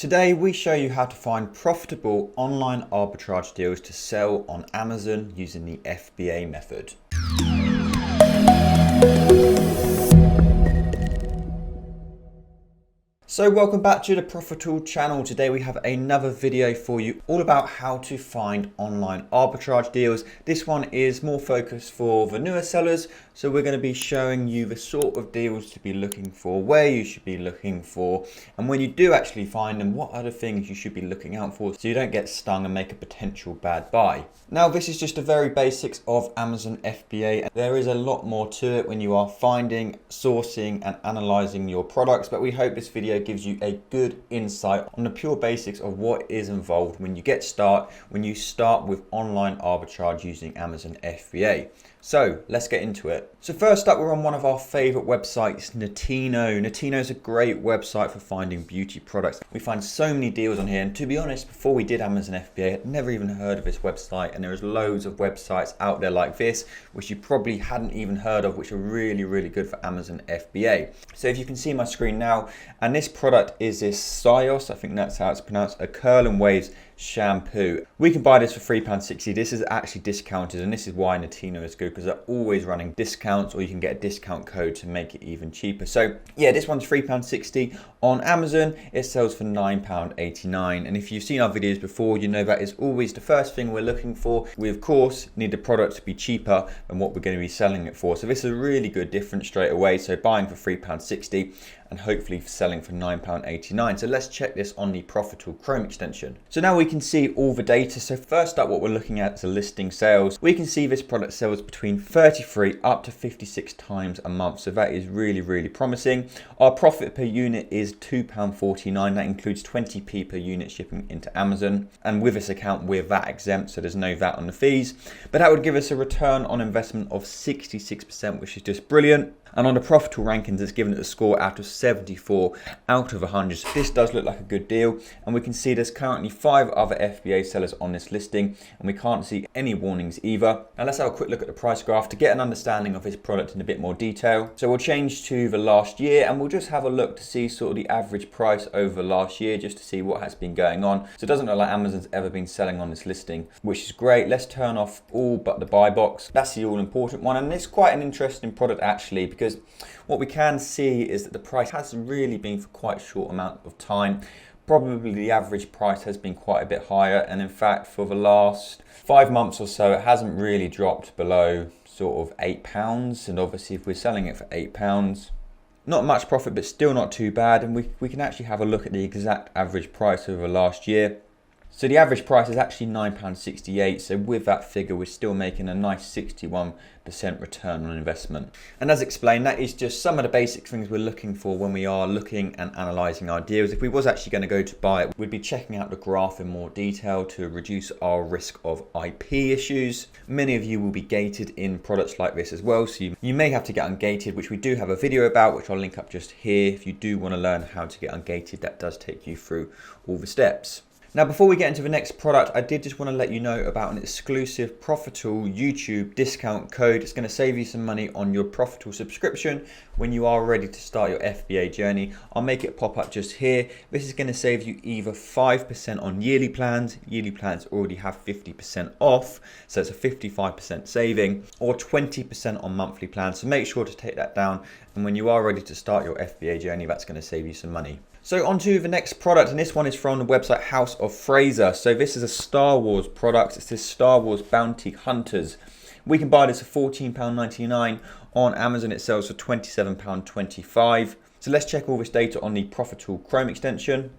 Today we show you how to find profitable online arbitrage deals to sell on Amazon using the FBA method. So welcome back to the Profitl channel. Today we have another video for you all about how to find online arbitrage deals. This one is more focused for the newer sellers. So we're going to be showing you the sort of deals to be looking for, where you should be looking for, and when you do actually find them, what other things you should be looking out for so you don't get stung and make a potential bad buy. Now this is just the very basics of Amazon FBA. There is a lot more to it when you are finding, sourcing and analyzing your products, but we hope this video gives you a good insight on the pure basics of what is involved when you start with online arbitrage using Amazon FBA. So let's get into it. So first up, we're on one of our favorite websites, Nettino. Nettino is a great website for finding beauty products. We find so many deals on here, and to be honest, before we did Amazon FBA, I'd never even heard of this website, and there's loads of websites out there like this which you probably hadn't even heard of, which are really good for Amazon FBA. So if you can see my screen now, and this product is this Sios, I think that's how it's pronounced, a curl and waves shampoo. We can buy this for £3.60. This is actually discounted, and this is why Nettino is good, because they're always running discounts, or you can get a discount code to make it even cheaper. So yeah, this one's £3.60. On Amazon it sells for £9.89, and if you've seen our videos before, you know that is always the first thing we're looking for. We of course need the product to be cheaper than what we're going to be selling it for, so this is a really good difference straight away. So buying for £3.60 and hopefully selling for £9.89. So let's check this on the Profitl Chrome extension. So now we can see all the data. So first up, what we're looking at is the listing sales. We can see this product sells between 33 up to 56 times a month. So that is really promising. Our profit per unit is £2.49. That includes 20p per unit shipping into Amazon. And with this account, we're VAT exempt, so there's no VAT on the fees. But that would give us a return on investment of 66%, which is just brilliant. And on the Profitl rankings, it's given it a score out of 74 out of 100. So this does look like a good deal. And we can see there's currently 5 other FBA sellers on this listing, and we can't see any warnings either. Now let's have a quick look at the price graph to get an understanding of this product in a bit more detail. So we'll change to the last year, and we'll just have a look to see sort of the average price over the last year, just to see what has been going on. So it doesn't look like Amazon's ever been selling on this listing, which is great. Let's turn off all but the buy box. That's the all important one. And it's quite an interesting product actually, because what we can see is that the price hasn't really been for quite a short amount of time. Probably the average price has been quite a bit higher, and in fact for the last 5 months or so it hasn't really dropped below sort of £8. And obviously if we're selling it for £8, not much profit, but still not too bad. And we can actually have a look at the exact average price over the last year. So the average price is actually £9.68. So with that figure, we're still making a nice 61% return on investment. And as explained, that is just some of the basic things we're looking for when we are looking and analysing our deals. If we was actually going to go to buy it, we'd be checking out the graph in more detail to reduce our risk of IP issues. Many of you will be gated in products like this as well. So you may have to get ungated, which we do have a video about, which I'll link up just here. If you do want to learn how to get ungated, that does take you through all the steps. Now, before we get into the next product, I did just want to let you know about an exclusive Profitl YouTube discount code. It's going to save you some money on your Profitl subscription when you are ready to start your FBA journey. I'll make it pop up just here. This is going to save you either 5% on yearly plans. Yearly plans already have 50% off, so it's a 55% saving, or 20% on monthly plans. So make sure to take that down. And when you are ready to start your FBA journey, that's going to save you some money. So on to the next product, and this one is from the website House of Fraser. So this is a Star Wars product. It's this Star Wars Bounty Hunters. We can buy this for £14.99. On Amazon it sells for £27.25. So let's check all this data on the Profitl Chrome extension.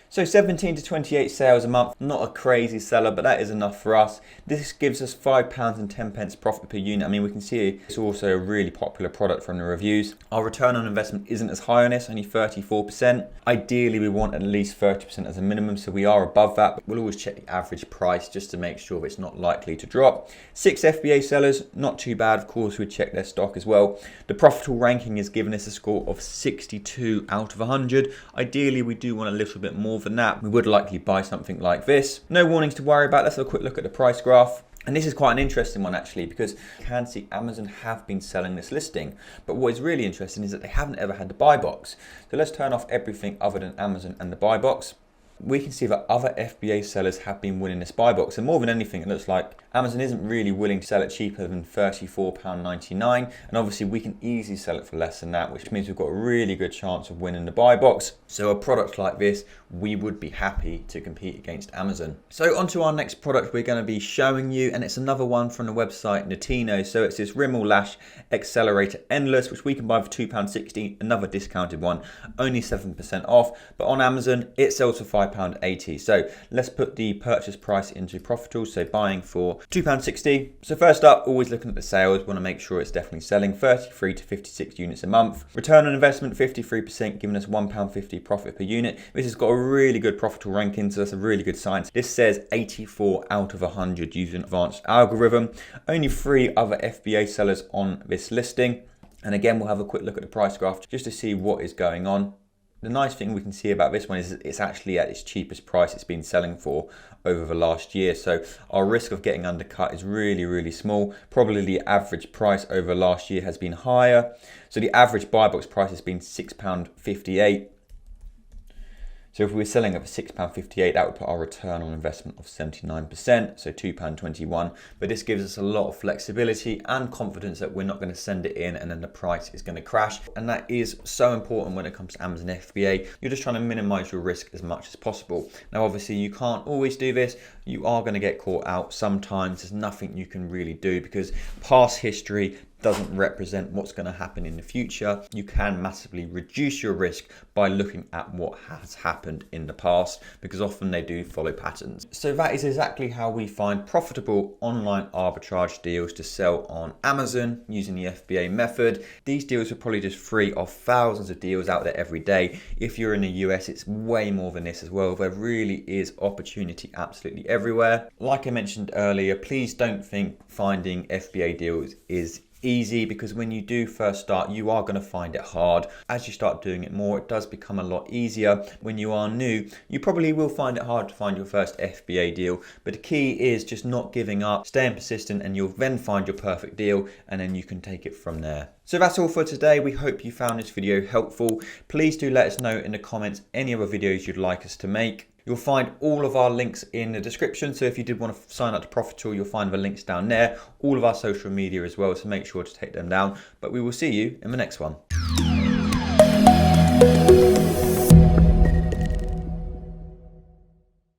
So 17 to 28 sales a month, not a crazy seller, but that is enough for us. This gives us £5.10 profit per unit. I mean, we can see it's also a really popular product from the reviews. Our return on investment isn't as high on this, only 34%. Ideally, we want at least 30% as a minimum, so we are above that, but we'll always check the average price just to make sure it's not likely to drop. 6 FBA sellers, not too bad. Of course, we check their stock as well. The Profitl ranking is giving us a score of 62 out of 100. Ideally, we do want a little bit more than that. We would likely buy something like this. No warnings to worry about. Let's have a quick look at the price graph. And this is quite an interesting one actually, because you can see Amazon have been selling this listing. But what is really interesting is that they haven't ever had the buy box. So let's turn off everything other than Amazon and the buy box. We can see that other FBA sellers have been winning this buy box. And more than anything, it looks like Amazon isn't really willing to sell it cheaper than £34.99. And obviously we can easily sell it for less than that, which means we've got a really good chance of winning the buy box. So a product like this, we would be happy to compete against Amazon. So onto our next product we're going to be showing you, and it's another one from the website Notino. So it's this Rimmel Lash Accelerator Endless, which we can buy for £2.60, another discounted one, only 7% off. But on Amazon, it sells for £5.80. So let's put the purchase price into Profitl, so buying for £2.60. So first up, always looking at the sales, want to make sure it's definitely selling 33 to 56 units a month. Return on investment 53%, giving us £1.50 profit per unit. This has got a really good Profitl ranking, so that's a really good sign. This says 84 out of 100 using advanced algorithm. Only 3 other FBA sellers on this listing. And again, we'll have a quick look at the price graph just to see what is going on. The nice thing we can see about this one is it's actually at its cheapest price it's been selling for over the last year. So our risk of getting undercut is really, really small. Probably the average price over last year has been higher. So the average buy box price has been £6.58. So if we were selling it for £6.58, that would put our return on investment of 79%, so £2.21. But this gives us a lot of flexibility and confidence that we're not going to send it in and then the price is going to crash. And that is so important when it comes to Amazon FBA. You're just trying to minimize your risk as much as possible. Now, obviously, you can't always do this. You are going to get caught out sometimes. There's nothing you can really do because past history doesn't represent what's going to happen in the future. You can massively reduce your risk by looking at what has happened in the past, because often they do follow patterns. So that is exactly how we find profitable online arbitrage deals to sell on Amazon using the FBA method. These deals are probably just 3 of thousands of deals out there every day. If you're in the US, it's way more than this as well. There really is opportunity absolutely everywhere. Like I mentioned earlier, please don't think finding FBA deals is easy, because when you do first start, you are going to find it hard. As you start doing it more, it does become a lot easier. When you are new, you probably will find it hard to find your first FBA deal, but the key is just not giving up, staying persistent, and you'll then find your perfect deal, and then you can take it from there. So that's all for today. We hope you found this video helpful. Please do let us know in the comments any other videos you'd like us to make. You'll find all of our links in the description. So if you did want to sign up to Profitl, you'll find the links down there, all of our social media as well. So make sure to take them down. But we will see you in the next one.